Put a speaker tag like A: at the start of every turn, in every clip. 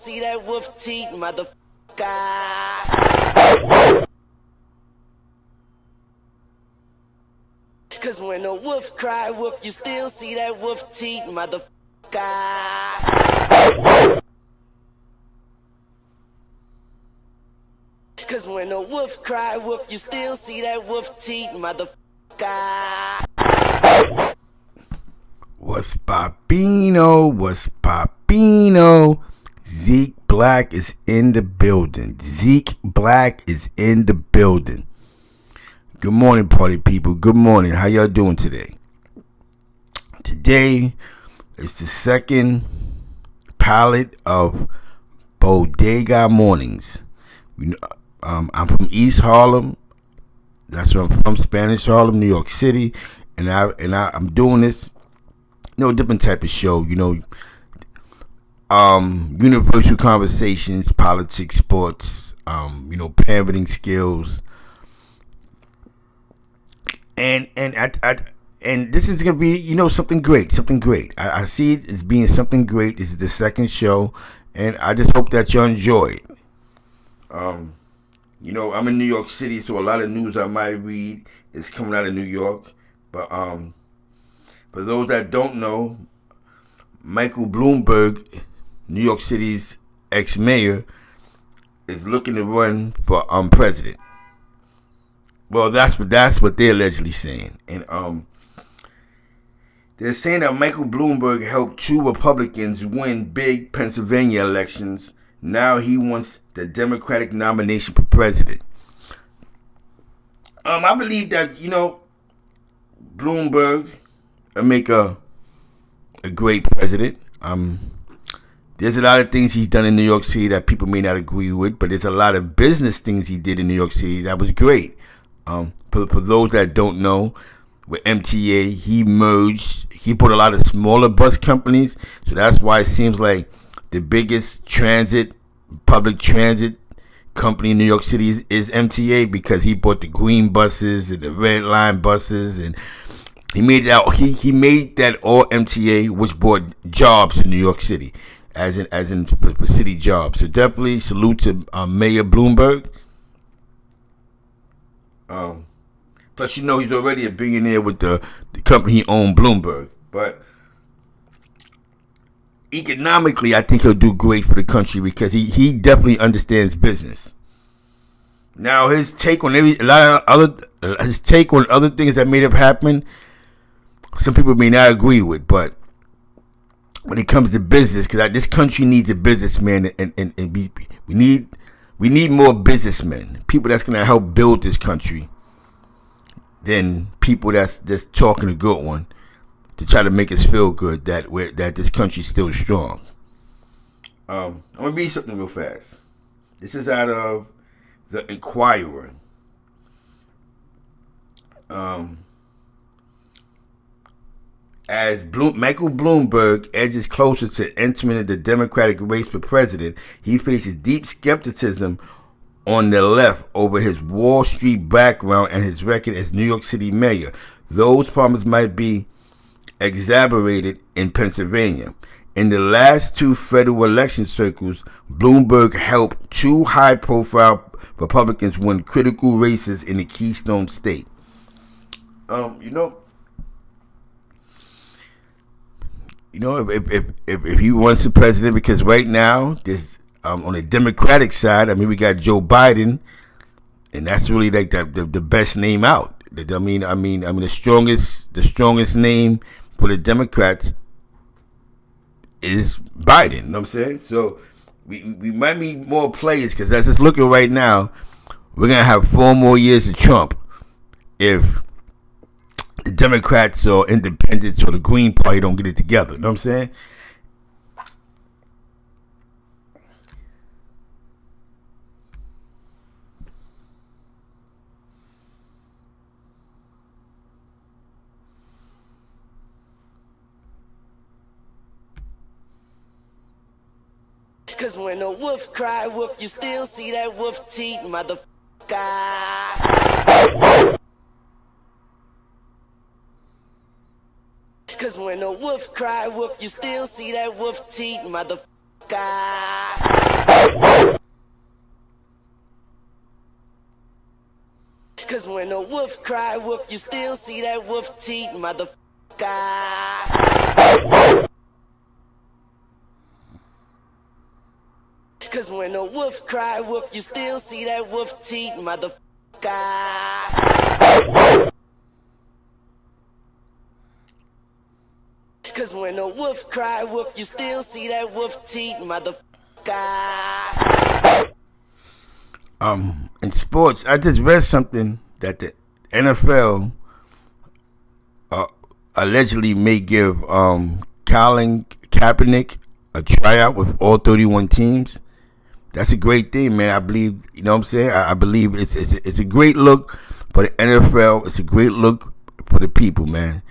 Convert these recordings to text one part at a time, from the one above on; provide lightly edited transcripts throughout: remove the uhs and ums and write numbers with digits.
A: see that wolf teeth, motherfucker. Cause when a wolf cry wolf, you still see that wolf teeth, motherfucker. Cause when a wolf cry wolf, you still see that wolf teeth, motherfucker.
B: What's Papino? What's Papino? Zeke Black is in the building. Zeke Black is in the building. Good morning, party people. Good morning. How y'all doing today? Today is the second pallet of Bodega Mornings. I'm from East Harlem. That's where I'm from, Spanish Harlem, New York City, and I'm doing this, different type of show, universal conversations, politics, sports, parenting skills, and this is gonna be, something great. I see it as being something great. This is the second show, and I just hope that you enjoy it. I'm in New York City, so a lot of news I might read is coming out of New York. But for those that don't know, Michael Bloomberg, New York City's ex-mayor, is looking to run for president. Well, that's what they're allegedly saying, and they're saying that Michael Bloomberg helped two Republicans win big Pennsylvania elections. Now he wants the Democratic nomination for president. I believe that, Bloomberg will make a great president. There's a lot of things he's done in New York City that people may not agree with, but there's a lot of business things he did in New York City that was great. For those that don't know, with MTA, he put a lot of smaller bus companies, so that's why it seems like the biggest public transit company in New York City is MTA, because he bought the green buses and the red line buses, and he made that all MTA, which brought jobs to New York City, as in for city jobs. So definitely salute to Mayor Bloomberg. Plus, he's already a billionaire with the company he owned, Bloomberg, but economically, I think he'll do great for the country because he definitely understands business. Now, his take on other things that may have happened, some people may not agree with, but when it comes to business, because this country needs a businessman, and we need more businessmen, people that's gonna help build this country, than people that's just talking a good one to try to make us feel good that this country's still strong. I'm gonna read something real fast. This is out of the Inquirer. As Michael Bloomberg edges closer to entering the Democratic race for president, he faces deep skepticism on the left over his Wall Street background and his record as New York City mayor. Those problems might be exacerbated in Pennsylvania. In the last two federal election cycles, Bloomberg helped two high-profile Republicans win critical races in the Keystone State. If he wants the president, because right now there's on the Democratic side, we got Joe Biden, and that's really like the best name out. The strongest name for the Democrats is Biden. You know what I'm saying? So we might need more players, because as it's looking right now, we're gonna have 4 more years of Trump if the Democrats or independents or the Green Party don't get it together. You know what I'm saying?
A: Cause when a wolf cry wolf, you still see that wolf teeth, motherfucker. Cause when a wolf cry wolf, you still see that wolf teeth, motherfucker. Cause when a wolf cry wolf, you still see that wolf teeth, motherfucker. Cause when a wolf cry wolf, you still see that wolf teeth, motherfucker. Cause when a wolf cry wolf, you still see that wolf teeth, motherfucker.
B: In sports, I just read something that the NFL allegedly may give Colin Kaepernick a tryout with all 31 teams. That's a great thing, man. I believe, you know what I'm saying? I believe it's a great look for the NFL. It's a great look for the people, man.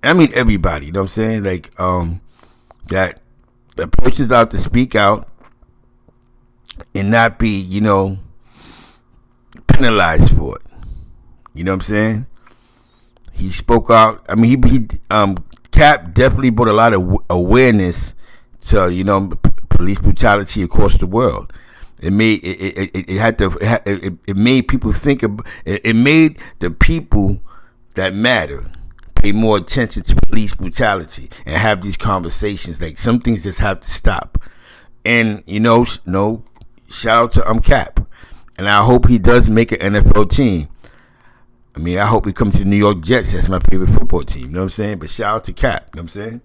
B: I mean everybody, you know what I'm saying? Like that the person's out to speak out and not be, you know, penalized for it. You know what I'm saying? He spoke out. I mean, he Cap definitely brought a lot of awareness to, you know, police brutality across the world. It made it made people think of it. Made the people that matter pay more attention to police brutality and have these conversations. Like, some things just have to stop. And you know, shout out to Cap. And I hope he does make an NFL team. I mean, I hope he comes to the New York Jets. That's my favorite football team. You know what I'm saying? But shout out to Cap. You know what I'm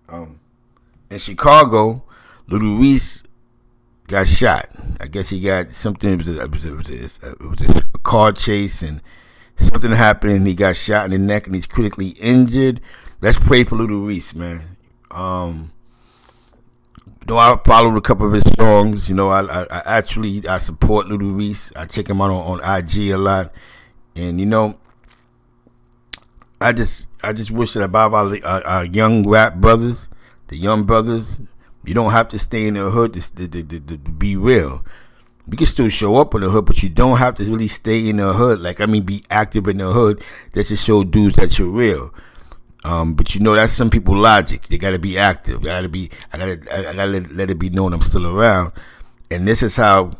B: saying? In Chicago, Little Reese got shot. I guess he got something. It was a car chase and something happened. And he got shot in the neck and he's critically injured. Let's pray for Little Reese, man. You know, I followed a couple of his songs. You know, I support Little Reese. I check him out on IG a lot, and you know, I just wish that about our young rap brothers, the young brothers. You don't have to stay in the hood to be real. We can still show up in the hood, but you don't have to really stay in the hood. Like, I mean, be active in the hood just to show dudes that you're real. But you know, that's some people logic. They gotta be active. I gotta let it be known I'm still around. And this is how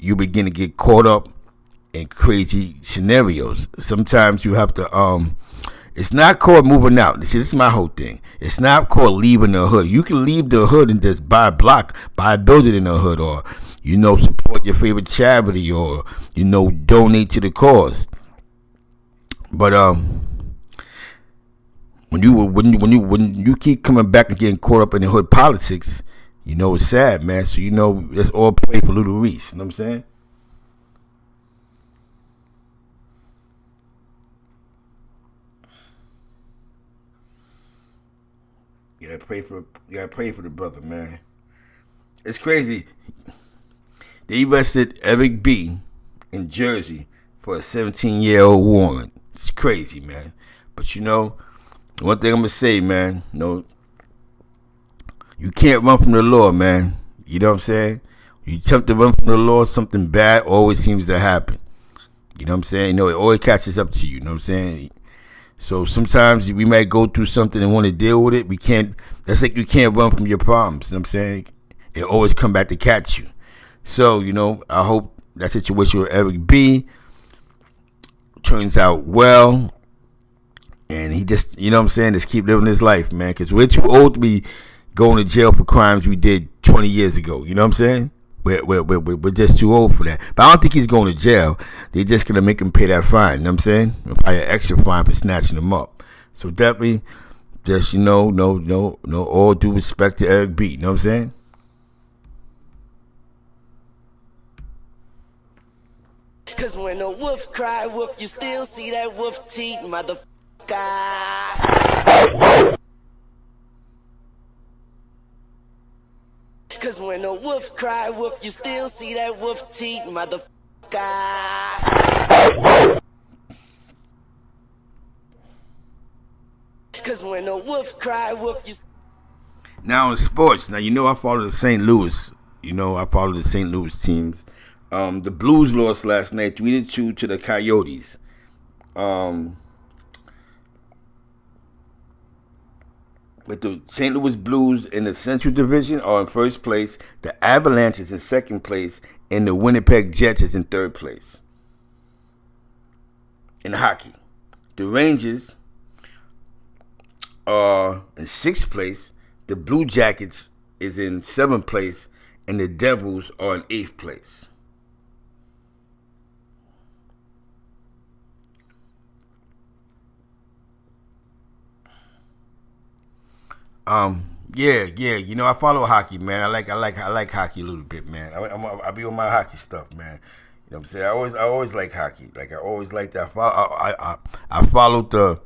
B: you begin to get caught up in crazy scenarios. Sometimes you have to it's not called moving out. See, this is my whole thing. It's not called leaving the hood. You can leave the hood and just buy a block, buy a building in the hood, or, you know, support your favorite charity, or, you know, donate to the cause. But when you keep coming back and getting caught up in the hood politics, you know it's sad, man. So, you know, let's all pray for Little Reese. You know what I'm saying? You gotta pray for the brother, man. It's crazy. They arrested Eric B. in Jersey for a 17-year-old warrant. It's crazy, man. But you know, one thing I'm gonna say, man, you can't run from the law, man. You know what I'm saying? You attempt to run from the law, something bad always seems to happen. You know what I'm saying? You know, it always catches up to you. You know what I'm saying? So sometimes we might go through something and want to deal with it. We can't. That's like you can't run from your problems. You know what I'm saying? It always come back to catch you. So, you know, I hope that situation with Eric B. turns out well. And he just, you know what I'm saying, just keep living his life, man. Because we're too old to be going to jail for crimes we did 20 years ago. You know what I'm saying? We're just too old for that. But I don't think he's going to jail. They're just going to make him pay that fine. You know what I'm saying? Probably an extra fine for snatching him up. So definitely, just, you know, no, all due respect to Eric B. You know what I'm saying?
A: Cause when a wolf cry wolf, you still see that wolf teeth, motherfucker. Cause when a wolf cry wolf, you still see that wolf teeth, motherfucker. Cause when a wolf cry wolf, you...
B: Now in sports, now you know I follow the St. Louis. You know I follow the St. Louis teams. The Blues lost last night 3-2 to the Coyotes. With the St. Louis Blues in the Central Division are in first place, the Avalanche is in second place, and the Winnipeg Jets is in third place. In hockey, the Rangers are in sixth place, the Blue Jackets is in seventh place, and the Devils are in eighth place. Yeah. You know, I follow hockey, man. I like hockey a little bit, man. I be on my hockey stuff, man. You know what I'm saying? I always like hockey. Like I always liked that. I followed the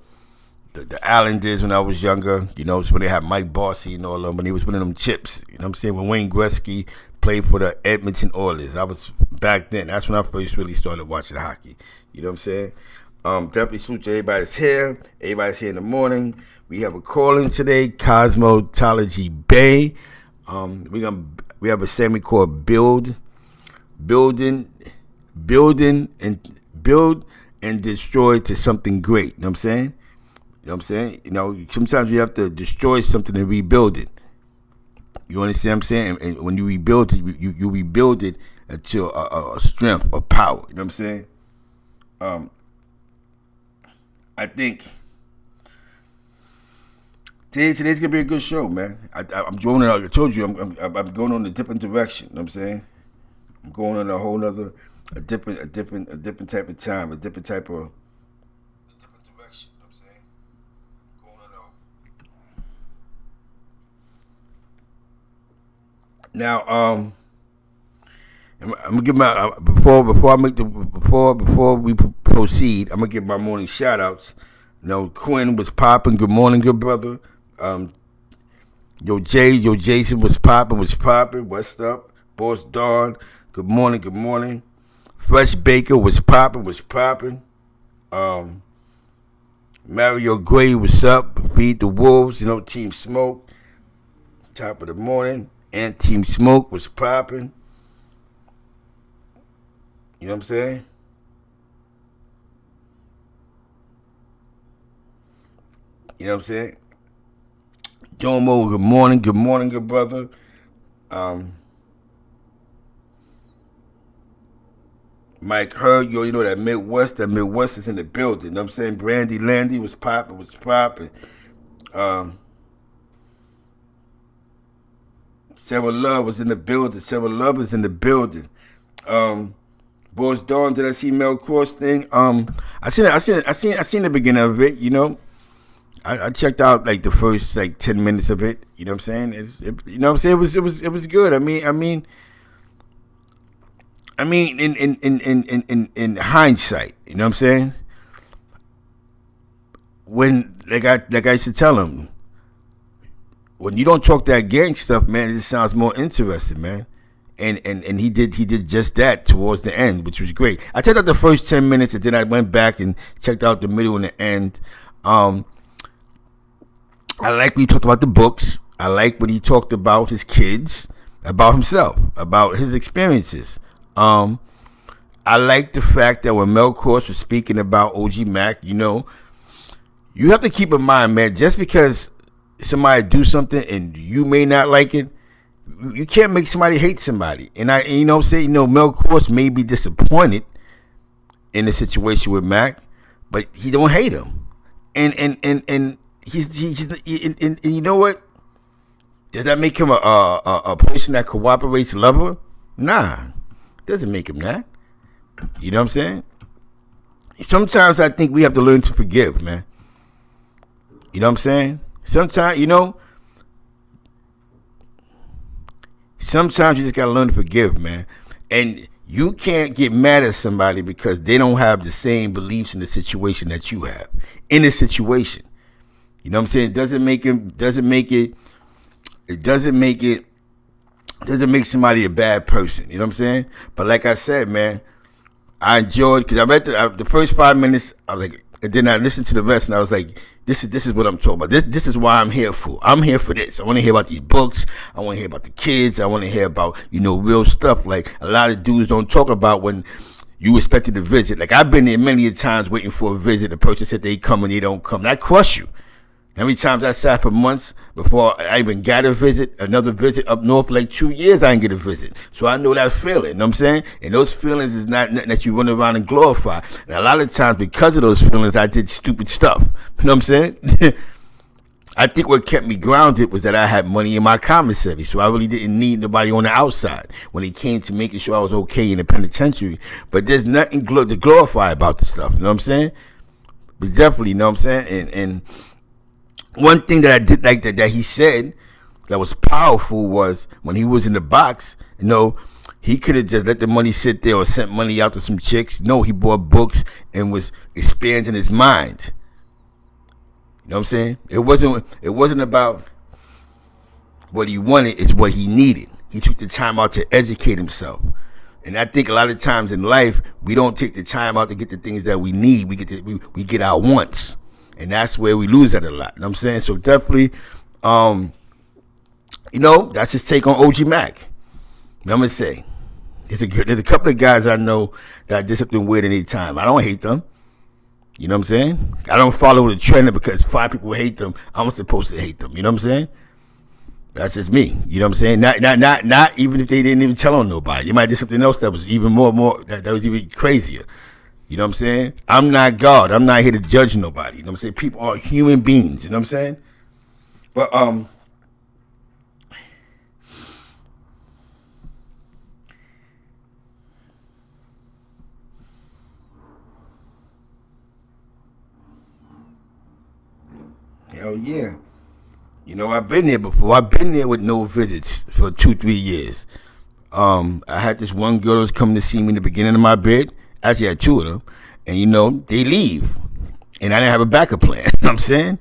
B: Islanders when I was younger. You know, it's when they had Mike Bossy and all of them, when he was winning them chips. You know what I'm saying? When Wayne Gretzky played for the Edmonton Oilers, I was back then. That's when I first really started watching hockey. You know what I'm saying? Definitely salute to everybody's here. Everybody's here in the morning. We have a call-in today, Cosmetology Bay. We have a segment called build and destroy to something great. You know what I'm saying? You know what I'm saying? You know, sometimes you have to destroy something and rebuild it. You understand what I'm saying? And when you rebuild it, you rebuild it into a strength, a power. You know what I'm saying? I think today's gonna be a good show, man. I'm going. I told you I'm going on a different direction. You know what I'm saying? I'm going on a whole nother, a different type of time, a different type of. Direction. You know what I'm saying? I'm going on now. I'm gonna give my before we proceed. I'm gonna give my morning shout outs. You know, Quinn was popping. Good morning, good brother. Yo Jason was popping. What's up, Boss Dawn? Good morning. Fresh Baker was popping. Mario Gray, what's up? Feed the Wolves. You know, Team Smoke. Top of the morning, and Team Smoke was popping. You know what I'm saying? You know what I'm saying? Domo, good morning, good brother. Mike Hurd, you know that Midwest is in the building. You know what I'm saying? Brandy Landy was popping. Sarah Love was in the building. Is in the building. Boss Dawn, did I see Mel Cross thing? I seen the beginning of it. You know, I checked out like the first like 10 minutes of it. You know what I'm saying? You know what I'm saying? It was good. I mean, in hindsight, you know what I'm saying? When like I used to tell him, when you don't talk that gang stuff, man, it just sounds more interesting, man. And he did just that towards the end, which was great. I checked out the first 10 minutes, and then I went back and checked out the middle and the end. I like when he talked about the books. I like when he talked about his kids, about himself, about his experiences. I like the fact that when Mel Cross was speaking about OG Mac, you know, you have to keep in mind, man, just because somebody do something and you may not like it, you can't make somebody hate somebody. And you know what I'm saying? You know, Mel Cross may be disappointed in the situation with Mac, but he don't hate him. And he's you know what? Does that make him a person that cooperates lover? Nah. Doesn't make him that. You know what I'm saying? Sometimes I think we have to learn to forgive, man. You know what I'm saying? Sometimes, you know, sometimes you just gotta learn to forgive, man. And you can't get mad at somebody because they don't have the same beliefs in the situation that you have. In the situation. You know what I'm saying? It doesn't make somebody a bad person. You know what I'm saying? But like I said, man, I enjoyed, because I read the first 5 minutes. I was like, and then I listened to the rest, and I was like, this is what I'm talking about. This is why I'm here for. I'm here for this. I want to hear about these books. I want to hear about the kids. I want to hear about, you know, real stuff. Like a lot of dudes don't talk about when you expected a visit. Like I've been there many times waiting for a visit. The person said they come and they don't come. That crush you. How many times I sat for months before I even got a visit, another visit up north, like 2 years I didn't get a visit. So I know that feeling, you know what I'm saying? And those feelings is not nothing that you run around and glorify. And a lot of times because of those feelings, I did stupid stuff. You know what I'm saying? I think what kept me grounded was that I had money in my commissary, so I really didn't need nobody on the outside when it came to making sure I was okay in the penitentiary. But there's nothing to glorify about the stuff, you know what I'm saying? But definitely, you know what I'm saying? And one thing that I did like that he said that was powerful was when he was in the box, you know, he could have just let the money sit there or sent money out to some chicks. No, he bought books and was expanding his mind. You know what I'm saying? It wasn't about what he wanted, it's what he needed. He took the time out to educate himself. And I think a lot of times in life, we don't take the time out to get the things that we need. We get our wants. And that's where we lose at a lot. You know what I'm saying? So definitely, you know, that's his take on OG Mac. And I'm going to say, there's a couple of guys I know that did something weird any time. I don't hate them. You know what I'm saying? I don't follow the trend because 5 people hate them. I'm supposed to hate them. You know what I'm saying? That's just me. You know what I'm saying? Not even if they didn't even tell on nobody. They might do something else that was even more that was even crazier. You know what I'm saying? I'm not God. I'm not here to judge nobody. You know what I'm saying? People are human beings. You know what I'm saying? But hell yeah. You know, I've been there before. I've been there with no visits for 2-3 years. I had this one girl that was coming to see me in the beginning of my bid. Actually, I had 2 of them. And, you know, they leave. And I didn't have a backup plan. You know what I'm saying?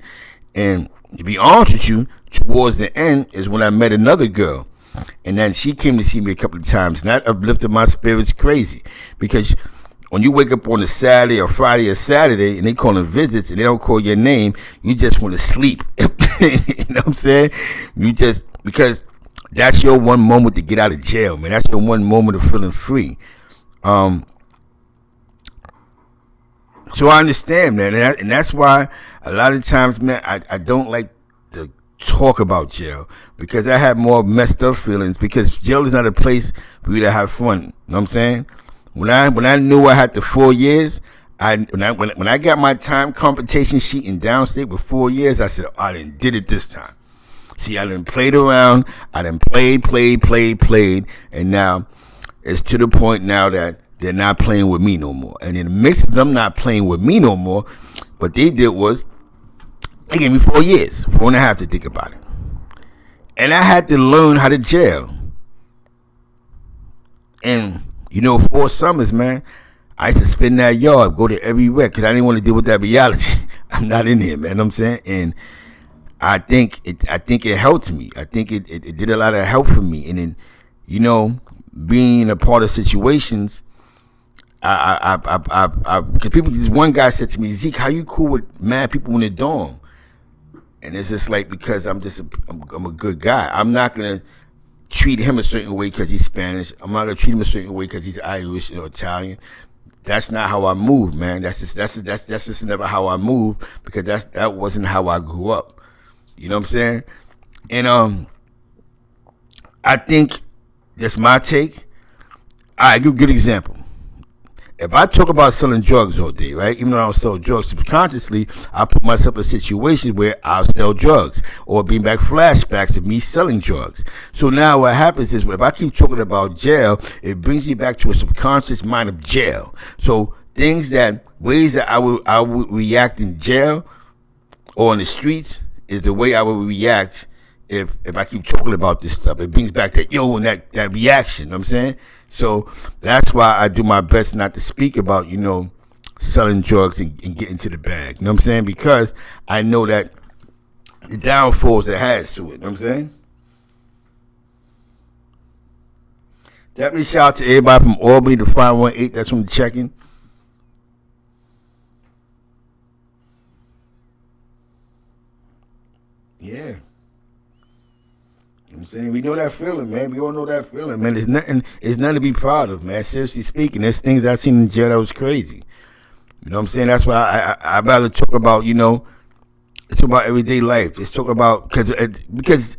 B: And to be honest with you, towards the end is when I met another girl. And then she came to see me a couple of times. And that uplifted my spirits crazy. Because when you wake up on a Saturday or Friday or Saturday and they call them visits and they don't call your name, you just want to sleep. You know what I'm saying? You just, because that's your one moment to get out of jail, man. That's your one moment of feeling free. So I understand, man. And that's why a lot of times, man, I don't like to talk about jail because I have more messed up feelings because jail is not a place for you to have fun. You know what I'm saying? When I knew I had the 4 years, when I got my time compensation sheet in downstate with 4 years, I said, I done did it this time. See, I done played around, I done played, and now it's to the point now that they're not playing with me no more. And in the mix of them not playing with me no more, what they did was they gave me 4 years, 4.5 to think about it. And I had to learn how to jail. And, you know, 4 summers, man, I used to spin that yard, go to everywhere, because I didn't want to deal with that reality. I'm not in here, man, you know what I'm saying? And I think it helped me. I think it did a lot of help for me. And then, you know, being a part of situations, because people, this one guy said to me, Zeke, how you cool with mad people in the dorm? And it's just like, because I'm a good guy. I'm not gonna treat him a certain way because he's Spanish. I'm not gonna treat him a certain way because he's Irish or Italian. That's not how I move, man. That's just never how I move, because that wasn't how I grew up. You know what I'm saying? And I think that's my take. All right, give a good example. If I talk about selling drugs all day, right? Even though I don't sell drugs, subconsciously, I put myself in situations where I'll sell drugs or bring back flashbacks of me selling drugs. So now what happens is, if I keep talking about jail, it brings me back to a subconscious mind of jail. So ways that I would react in jail or on the streets is the way I would react if I keep talking about this stuff. It brings back that and that reaction, you know what I'm saying? So that's why I do my best not to speak about, you know, selling drugs and getting to the bag. You know what I'm saying? Because I know that the downfalls it has to it. You know what I'm saying? Definitely shout out to everybody from Albany, the 518. That's from the check-in. Yeah. You know what I'm saying? We know that feeling, man. We all know that feeling, man. It's nothing to be proud of, man. Seriously speaking, there's things I've seen in jail that was crazy. You know what I'm saying? That's why I'd rather talk about, you know, It's about everyday life. It's talk about because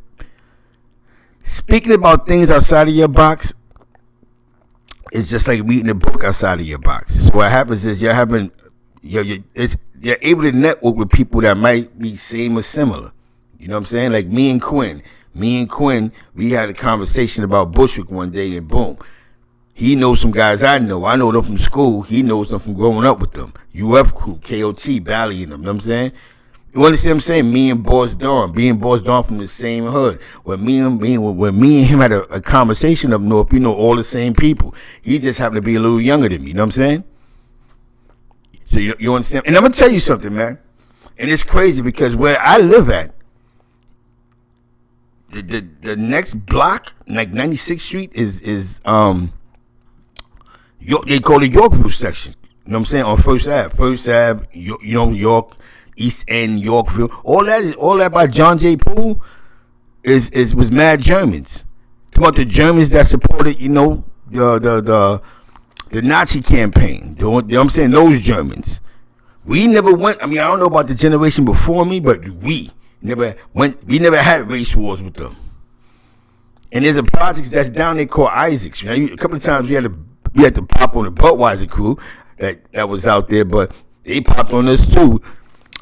B: speaking about things outside of your box, it's just like reading a book outside of your box. So what happens is you're able to network with people that might be same or similar. You know what I'm saying? Like me and Quinn. We had a conversation about Bushwick one day, and boom, he knows some guys I know. I know them from school. He knows them from growing up with them. UF crew, KOT, Bally, and them. You know what I'm saying? You understand what I'm saying? Me and Boss Dawn, being Boss Dawn from the same hood. When me and him had a conversation up north, we know all the same people. He just happened to be a little younger than me. You know what I'm saying? So you understand? And I'm gonna tell you something, man. And it's crazy because where I live at, the next block, like 96th Street, is they call it Yorkville section. You know what I'm saying? On First Ave. York, East End, Yorkville. All that by John J. Poole was mad Germans. Talking about the Germans that supported, the Nazi campaign. You know what I'm saying? Those Germans. We never went. I mean, I don't know about the generation before me, but we never had race wars with them. And there's a project that's down there called Isaacs. A couple of times we had to pop on the Budweiser crew that was out there, but they popped on us too.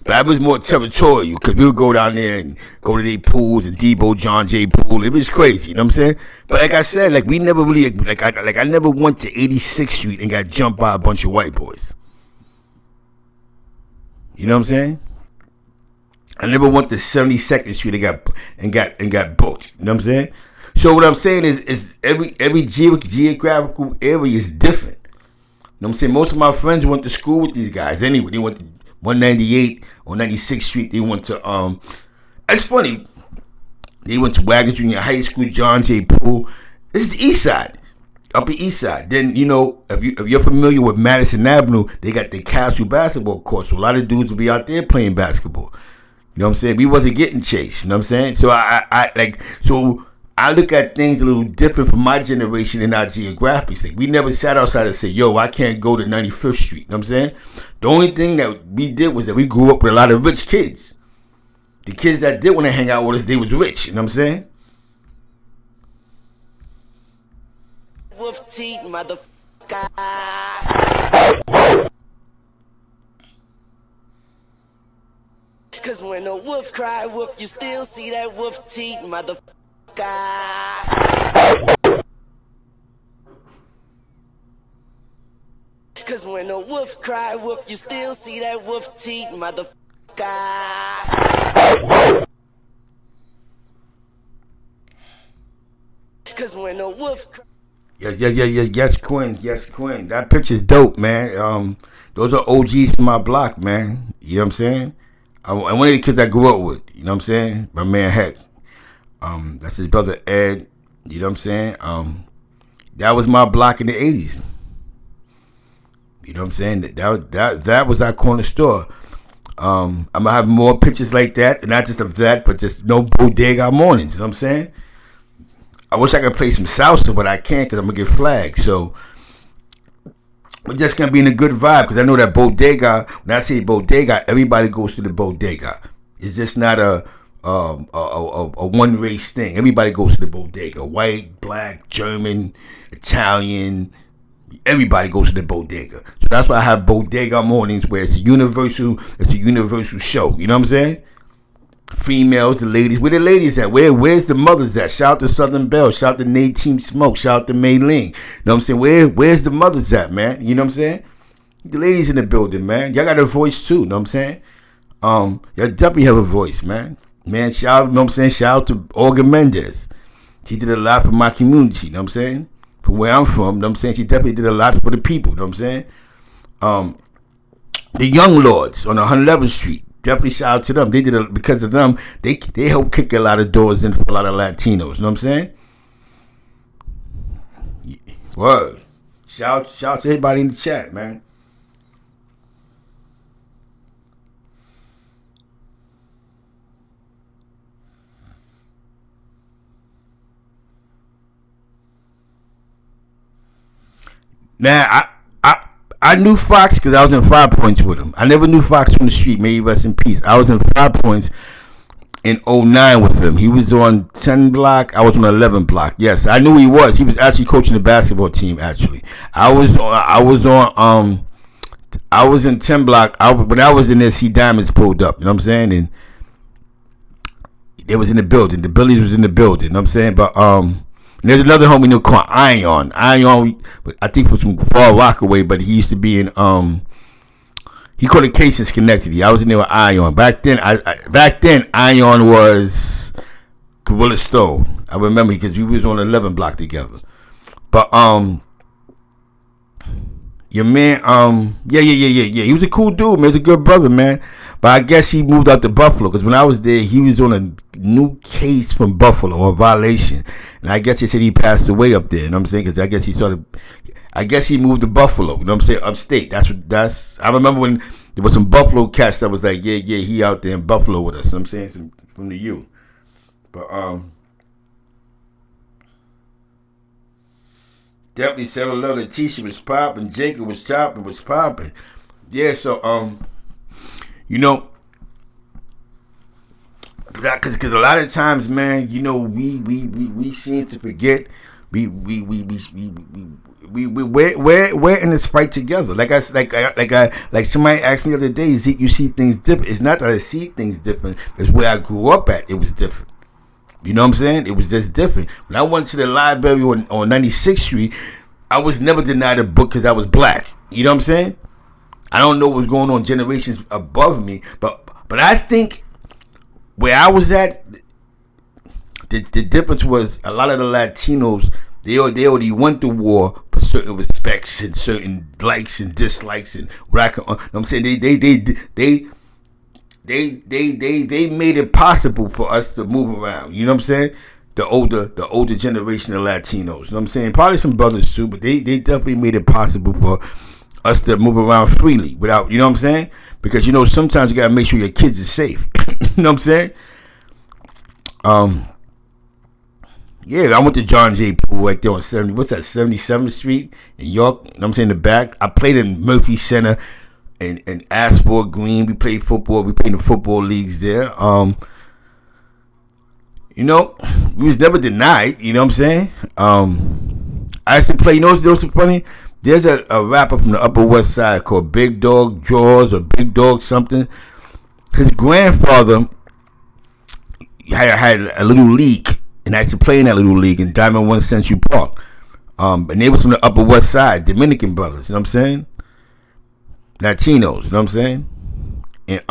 B: But I was more territorial because we would go down there and go to their pools and Debo, John J. Poole. It was crazy, you know what I'm saying? But like I said, like we never really, I never went to 86th Street and got jumped by a bunch of white boys. You know what I'm saying? I never went to 72nd Street and got booked. You know what I'm saying? So what I'm saying is every geographical area is different. You know what I'm saying? Most of my friends went to school with these guys anyway. They went to 198 or 96th Street. They went to it's funny. They went to Wagner Junior High School, John J. Poole. This is the East Side, Upper East Side. Then if you're familiar with Madison Avenue, they got the Castle basketball court. So a lot of dudes will be out there playing basketball. You know what I'm saying? We wasn't getting chased. You know what I'm saying? So I look at things a little different from my generation and our geographics. Like we never sat outside and said, yo, I can't go to 95th Street. You know what I'm saying? The only thing that we did was that we grew up with a lot of rich kids. The kids that did want to hang out with us, they was rich. You know what I'm saying?
A: Wolf teeth, motherfucker. Cause when a wolf cry wolf, you still see that wolf teeth, motherfucker. Cause when a wolf cry wolf, you still see that wolf teeth, motherfucker. Cause when a wolf cry.
B: Yes, Quinn. Yes, Quinn. That picture's dope, man. Those are OGs from my block, man. You know what I'm saying? And one of the kids I grew up with, you know what I'm saying? My man Heck. That's his brother Ed. You know what I'm saying? That was my block in the 80s. You know what I'm saying? That was our corner store. I'm gonna have more pictures like that, and not just of that, but just no Bodega Mornings. You know what I'm saying? I wish I could play some salsa, but I can't because I'm gonna get flagged. So we're just gonna be in a good vibe because I know that Bodega. When I say Bodega, everybody goes to the Bodega. It's just not a one race thing. Everybody goes to the Bodega. White, black, German, Italian. Everybody goes to the Bodega. So that's why I have Bodega Mornings, where it's a universal show. You know what I'm saying? Females, the ladies. Where the ladies at? Where's the mothers at? Shout out to Southern Belle. Shout out to Nadine Smoke. Shout out to Mei Ling. You know what I'm saying? Where's the mothers at, man? You know what I'm saying? The ladies in the building, man. Y'all got a voice too. You know what I'm saying? Y'all definitely have a voice, man. Man, shout out, you know what I'm saying? Shout out to Olga Mendez. She did a lot for my community, you know what I'm saying? From where I'm from, you know what I'm saying? She definitely did a lot for the people, you know what I'm saying? The Young Lords on 111th Street. Definitely shout out to them. They did because of them, they helped kick a lot of doors in for a lot of Latinos, you know what I'm saying? Word. Shout out to everybody in the chat, man. Now, I knew Fox because I was in 5 Points with him. I never knew Fox from the street. May he rest in peace. I was in 5 Points in '09 with him. He was on 10 block. I was on 11 block. Yes, I knew who he was. He was actually coaching the basketball team. Actually, I was in 10 block. When I was in there, C Diamonds pulled up. You know what I'm saying? And they was in the building. The Billies was in the building. You know what I'm saying? But there's another homie new called Ion. Ion, I think was from Far Rockaway, but he used to be in he called it Case in Schenectady. I was in there with Ion. Back then Ion was Gorilla Stone. I remember because we was on 11 block together. But your man, yeah. He was a cool dude, man. He was a good brother, man. But I guess he moved out to Buffalo because when I was there, he was on a new case from Buffalo or a violation, and I guess they said he passed away up there. You know what I'm saying? Because I guess he moved to Buffalo. You know what I'm saying? Upstate. I remember when there was some Buffalo cats that was like, yeah, he out there in Buffalo with us. You know what I'm saying? From the U. But definitely Sarah Love, Letitia was popping, Jacob was popping. Yeah, so you know, because a lot of times, man, you know, we seem to forget. We're in this fight together. Like somebody asked me the other day, is it you see things different? It's not that I see things different. It's where I grew up at. It was different. You know what I'm saying? It was just different. When I went to the library on 96th Street, I was never denied a book because I was black. You know what I'm saying? I don't know what's going on generations above me, but I think where I was at, the difference was a lot of the Latinos, they already went to war for certain respects and certain likes and dislikes and what I can, you know what I'm saying? They made it possible for us to move around. You know what I'm saying? The older generation of Latinos. You know what I'm saying? Probably some brothers too, but they definitely made it possible for us to move around freely without, you know what I'm saying? Because, you know, sometimes you gotta make sure your kids are safe. You know what I'm saying? Yeah, I went to John J. Poole right there on 77th Street in York. You know what I'm saying? In the back. I played in Murphy Center and Asphalt Green. We played football. We played in the football leagues there. You know, we was never denied. You know what I'm saying? I used to play. You know what's so funny? There's a rapper from the Upper West Side called Big Dog Jaws or Big Dog something. His grandfather had a little league, and I used to play in that little league in Diamond 1 Century Park. And they was from the Upper West Side, Dominican brothers. You know what I'm saying? Latinos. You know what I'm saying? And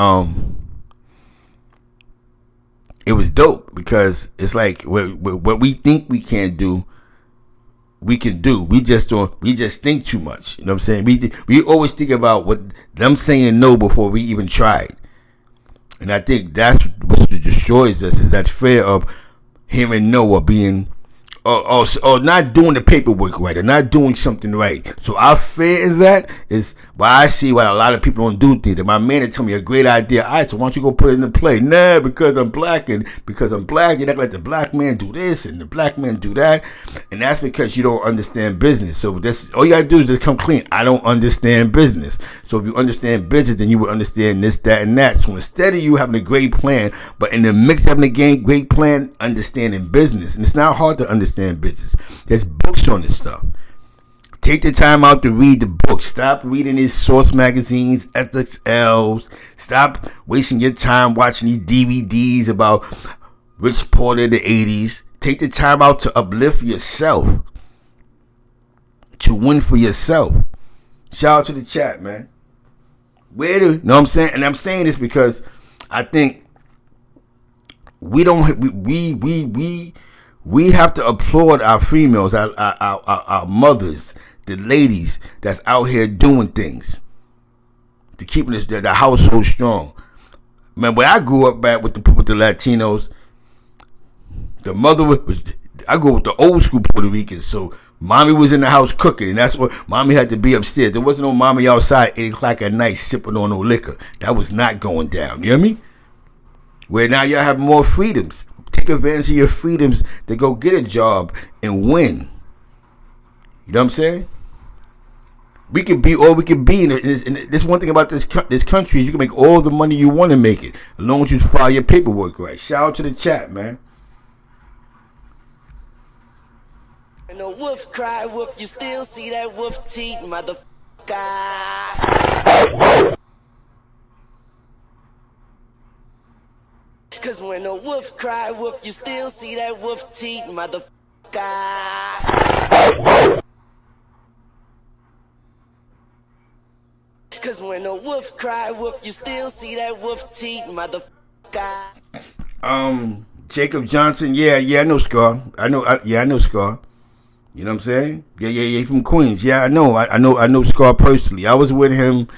B: it was dope because it's like what we think we can't do, we can do. We just think too much. You know what I'm saying? We always think about what them saying no before we even tried. And I think that's what destroys us, is that fear of hearing no or being or not doing the paperwork right or not doing something right. So our fear is that is why I see why a lot of people don't do things. And my man had told me a great idea. All right, so why don't you go put it in the play? Nah, because I'm black, and because I'm black, you act like the black man do this and the black man do that. And that's because you don't understand business. So that's all you gotta do is just come clean. I don't understand business. So if you understand business, then you will understand this, that, and that. So instead of you having a great plan, but in the mix of having a great plan, understanding business. And it's not hard to understand business. There's books on this stuff. Take the time out to read the books. Stop reading these source magazines, XXLs. Stop wasting your time watching these DVDs about Rich Porter of the 80s. Take the time out to uplift yourself. To win for yourself. Shout out to the chat, man. You know what I'm saying? And I'm saying this because I think we have to applaud our females, our mothers, the ladies that's out here doing things to keeping the household strong. Man, where I grew up at with the Latinos, the mother I grew up with the old school Puerto Ricans, so mommy was in the house cooking, and that's what mommy had to be upstairs. There wasn't no mommy outside 8 o'clock at night sipping on no liquor. That was not going down. You hear me? Where now y'all have more freedoms. Take advantage of your freedoms to go get a job and win. You know what I'm saying? We can be all we can be. And this one thing about this country is you can make all the money you want to make it, as long as you file your paperwork right. Shout out to the chat, man.
A: When a wolf cry, wolf, you still see that wolf teeth, motherfucker. Cause when a wolf cry, wolf, you still see that wolf teeth, motherfucker. Cause when a wolf cry, wolf, you still see that wolf teeth, motherfucker.
B: Jacob Johnson, yeah, I know Scar. I know Scar. You know what I'm saying? Yeah, from Queens. Yeah, I know Scar personally. I was with him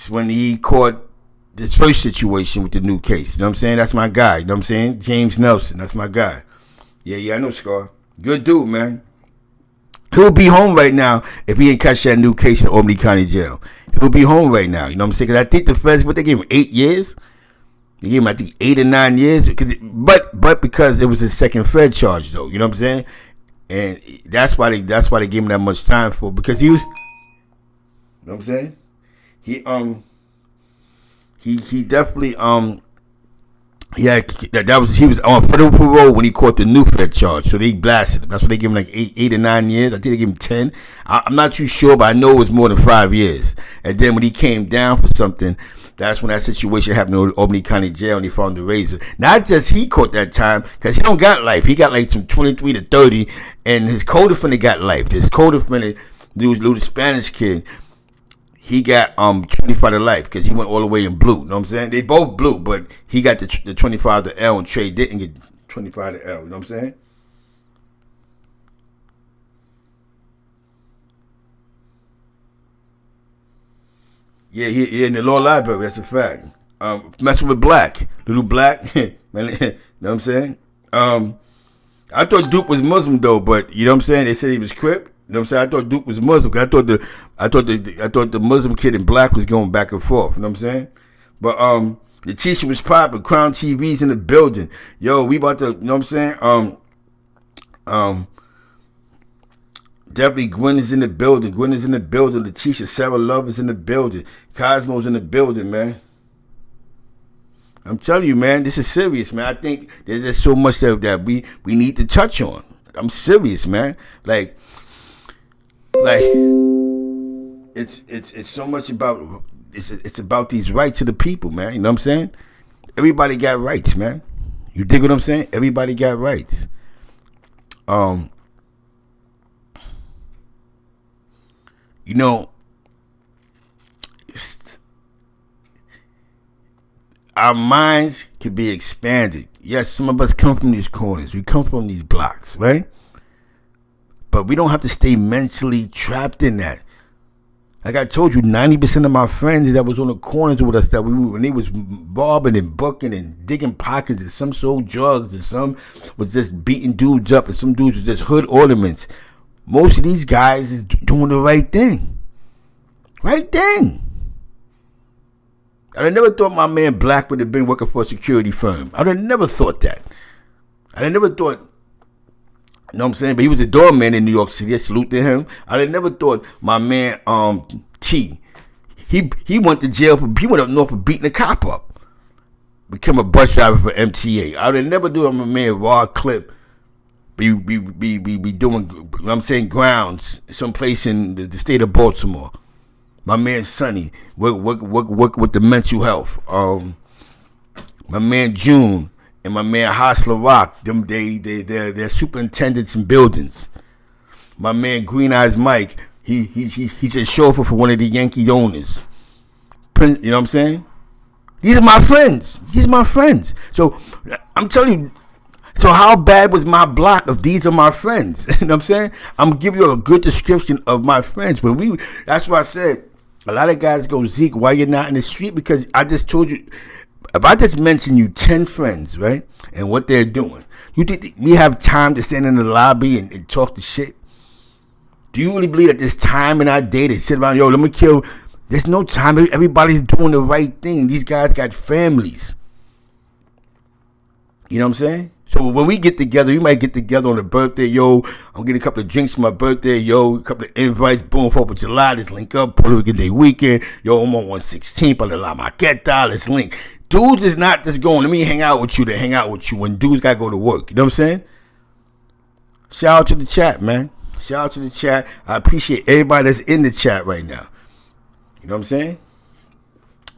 B: when he caught this first situation with the new case. You know what I'm saying? That's my guy. You know what I'm saying? James Nelson, that's my guy. Yeah, I know Scar. Good dude, man. He'll be home right now if he didn't catch that new case in Albany County Jail. He'll be home right now. You know what I'm saying? Because I think the feds, they gave him 8 years. They gave him, I think, 8 or 9 years. But because it was a second Fed charge, though. You know what I'm saying? And that's why they gave him that much time for. Because he was, you know what I'm saying? He definitely he was on federal parole when he caught the new Fed charge, so they blasted him. That's why they gave him like 8 or 9 years. I think they gave him 10. I'm not too sure, but I know it was more than 5 years. And then when he came down for something, that's when that situation happened in Albany County Jail, and he found the razor. Not just he caught that time, because he don't got life. He got like from 23 to 30, and his co-defendant got life. His co-defendant, the Spanish kid, he got 25 to life because he went all the way in blue. You know what I'm saying? They both blue, but he got the 25 to L, and Trey didn't get 25 to L. You know what I'm saying? Yeah, he in the law library. That's a fact. Messing with Black, little Black. You know what I'm saying? I thought Duke was Muslim though, but you know what I'm saying? They said he was Crip. You know what I'm saying? I thought Duke was Muslim. I thought the Muslim kid and Black was going back and forth. You know what I'm saying? But the t-shirt was popping. Crown TV's in the building. Yo, we about to. You know what I'm saying? Definitely Gwen is in the building. Letitia, Sarah Love is in the building. Cosmo's in the building, man. I'm telling you, man, this is serious, man. I think there's just so much that we need to touch on. I'm serious, man. Like it's so much about it's about these rights of the people, man. You know what I'm saying? Everybody got rights, man. You dig what I'm saying? Everybody got rights. You know, our minds can be expanded. Yes, some of us come from these corners. We come from these blocks, right? But we don't have to stay mentally trapped in that. Like I told you, 90% of my friends that was on the corners with us, when they was robbing and booking and digging pockets, and some sold drugs, and some was just beating dudes up, and some dudes was just hood ornaments. Most of these guys is doing the right thing. Right thing. I never thought my man Black would have been working for a security firm. I never thought that. I never thought, you know what I'm saying? But he was a doorman in New York City. I salute to him. I never thought my man T, he went to jail he went up north for beating a cop up. Became a bus driver for MTA. I never thought my man Rod Clip be doing, you know what I'm saying, grounds someplace in the state of Baltimore. My man Sonny work with the mental health. My man June and my man Hostler Rock, they're superintendents in buildings. My man Green Eyes Mike, he's a chauffeur for one of the Yankee owners. You know what I'm saying? These are my friends. So I'm telling you. So how bad was my block if these are my friends? You know what I'm saying? I'm giving you a good description of my friends. That's why I said a lot of guys go, Zeke, why you're not in the street? Because I just told you, if I just mentioned you 10 friends, right, and what they're doing, you think we have time to stand in the lobby and talk the shit? Do you really believe that there's time in our day to sit around, let me kill? There's no time. Everybody's doing the right thing. These guys got families. You know what I'm saying? So when we get together, we might get together on a birthday, yo. I'm getting a couple of drinks for my birthday, yo. A couple of invites, boom, 4th of July. Let's link up. Puerto Rican Day weekend, yo. I'm on 116th, para la maqueta. Let's link. Dudes is not just going, let me hang out with you to hang out with you when dudes gotta go to work. You know what I'm saying? Shout out to the chat, man. Shout out to the chat. I appreciate everybody that's in the chat right now. You know what I'm saying?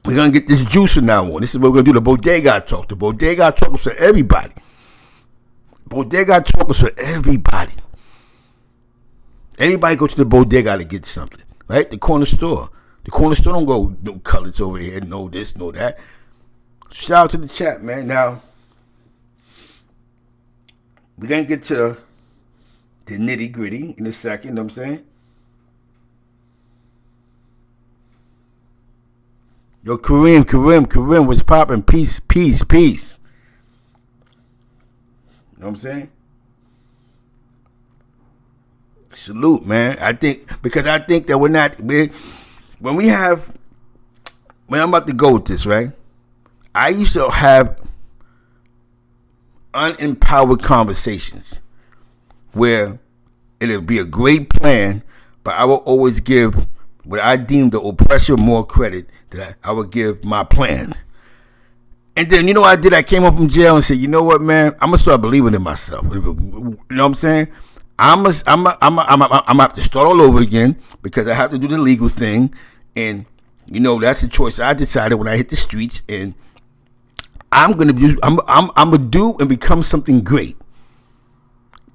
B: We're gonna get this juice from now on. This is what we're gonna do. The Bodega Talk. The Bodega Talk is for everybody. Bodega Talk is for everybody. Everybody go to the bodega to get something, right? The corner store. The corner store don't go, no colors over here, no this, no that. Shout out to the chat, man. Now, we're going to get to the nitty gritty in a second, you know what I'm saying? Yo, Kareem, what's popping? Peace. You know what I'm saying? Salute, man. I think that when I'm about to go with this, right? I used to have unempowered conversations where it'll be a great plan, but I will always give what I deem the oppressor more credit than I would give my plan. And then, you know what I did? I came up from jail and said, you know what, man? I'm going to start believing in myself. You know what I'm saying? I'm gonna have to start all over again because I have to do the legal thing. And, you know, that's the choice I decided when I hit the streets. And I'm going to do and become something great.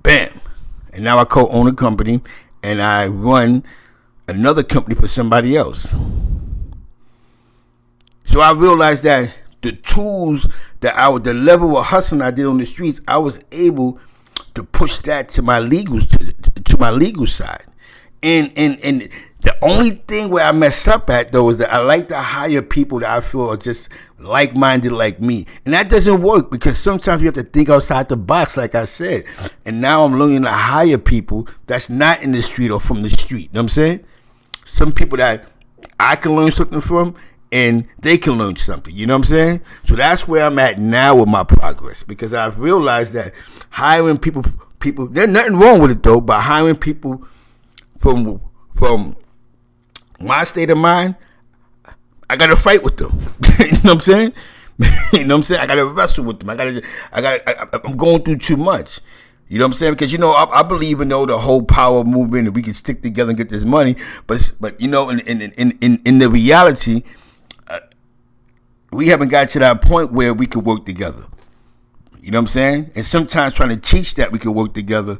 B: Bam. And now I co-own a company and I run another company for somebody else. So I realized that the tools the level of hustling I did on the streets, I was able to push that to my legal side. And the only thing where I mess up at though is that I like to hire people that I feel are just like-minded like me. And that doesn't work because sometimes you have to think outside the box, like I said. And now I'm learning to hire people that's not in the street or from the street. You know what I'm saying? Some people that I can learn something from and they can learn something. You know what I'm saying? So that's where I'm at now with my progress because I've realized that hiring people, there's nothing wrong with it though, but hiring people from my state of mind, I gotta fight with them. You know what I'm saying? You know what I'm saying? I gotta wrestle with them. I'm going through too much. You know what I'm saying? Because, you know, I believe in the whole power movement and we can stick together and get this money. But you know, in the reality, we haven't got to that point where we could work together. You know what I'm saying? And sometimes trying to teach that we can work together,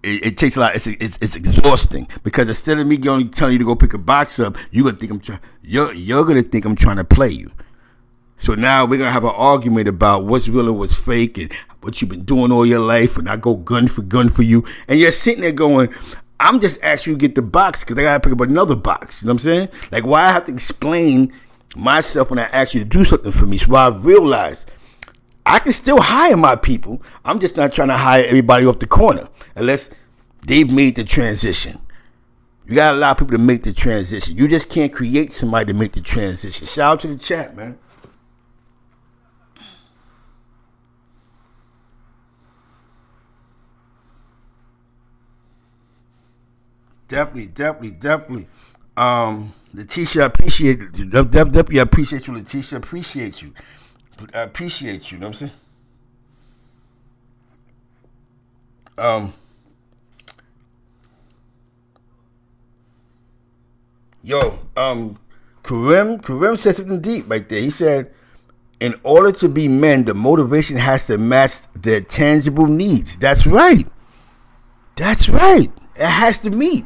B: it takes a lot. It's exhausting because instead of me telling you to go pick a box up, you're gonna think I'm trying to play you. So now we're gonna have an argument about what's real and what's fake and what you've been doing all your life, and I go gun for you, and you're sitting there going, I'm just asking you to get the box because I gotta pick up another box. You know what I'm saying? Like, why I have to explain myself when I ask you to do something for me? So I realized I can still hire my people. I'm just not trying to hire everybody off the corner unless they've made the transition. You gotta allow people to make the transition. You just can't create somebody to make the transition. Shout out to the chat, man. Definitely. Letitia, I appreciate you. Definitely, I appreciate you, Letitia. Appreciate you. I appreciate you. You know what I'm saying? Kareem said something deep right there. He said, in order to be men, the motivation has to match their tangible needs. That's right. It has to meet.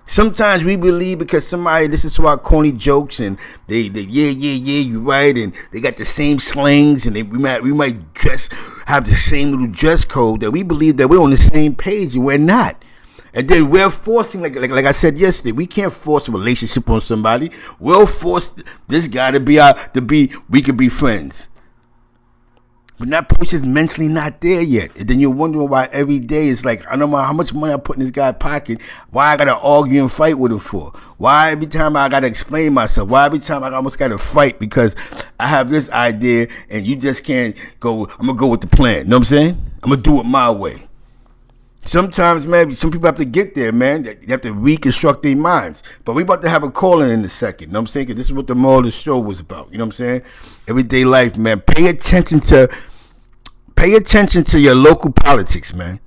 B: Sometimes we believe because somebody listens to our corny jokes and they you right, and they got the same slangs and we might have the same little dress code that we believe that we're on the same page and we're not. And then we're forcing, like I said yesterday, we can't force a relationship on somebody. We'll force this guy we could be friends. When that person's mentally not there yet. And then you're wondering why every day it's like, I don't know how much money I put in this guy's pocket. Why I got to argue and fight with him for? Why every time I got to explain myself? Why every time I almost got to fight because I have this idea, and you just can't go. I'm gonna go with the plan. You know what I'm saying? I'm gonna do it my way. Sometimes, man, some people have to get there, man. They have to reconstruct their minds. But we about to have a call in a second. You know what I'm saying? Because this is what the moral of the show was about. You know what I'm saying? Everyday life, man. Pay attention to your local politics, man.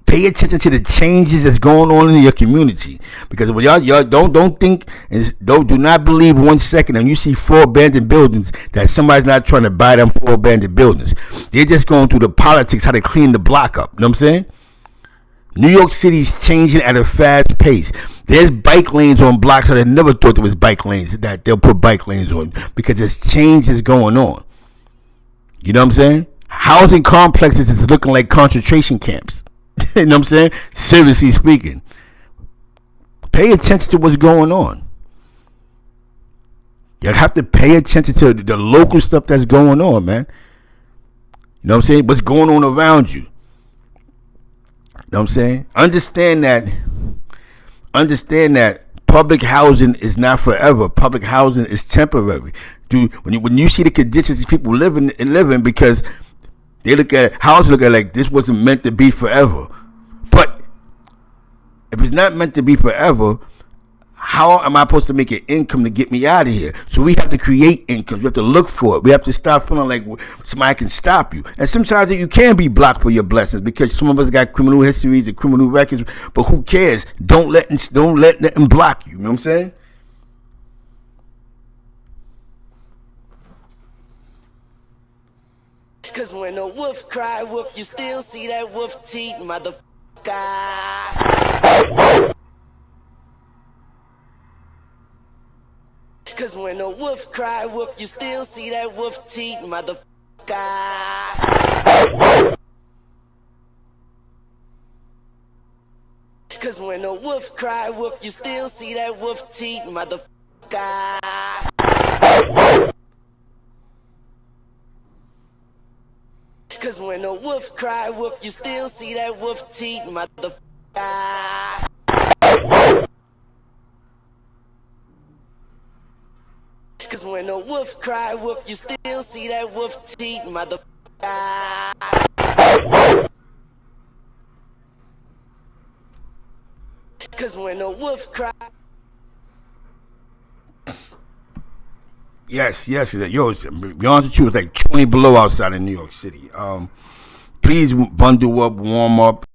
B: Pay attention to the changes that's going on in your community, because when y'all don't think and do not believe 1 second and you see 4 abandoned buildings that somebody's not trying to buy them 4 abandoned buildings. They're just going through the politics, how to clean the block up. You know what I'm saying? New York City's changing at a fast pace. There's bike lanes on blocks that I never thought there was bike lanes that they'll put bike lanes on, because there's changes going on. You know what I'm saying? Housing complexes is looking like concentration camps. You know what I'm saying? Seriously speaking, pay attention to what's going on. You have to pay attention to the local stuff that's going on, man. You know what I'm saying? What's going on around you. You know what I'm saying? Understand that public housing is not forever. Public housing is temporary. Dude, when you see the conditions these people living, because they look at like this wasn't meant to be forever. But if it's not meant to be forever, how am I supposed to make an income to get me out of here? So we have to create income. We have to look for it. We have to stop feeling like somebody can stop you. And sometimes you can be blocked for your blessings, because some of us got criminal histories and criminal records. But who cares? Don't let them block you. You know what I'm saying?
A: Cause when a wolf cry wolf, you still see that wolf teeth, motherfucker. Cause when a wolf cry wolf, you still see that wolf teeth, motherfucker. Cause when a wolf cry wolf, you still see that wolf teeth, motherfucker. Cause when a wolf cry wolf, you still see that wolf teeth, motherfucker. Cause when a wolf cry wolf, you still see that wolf teeth, motherfucker. Cause when a wolf cry.
B: Yes. Yo, beyond the truth, it's like 20 below outside in New York City. Please bundle up, warm up.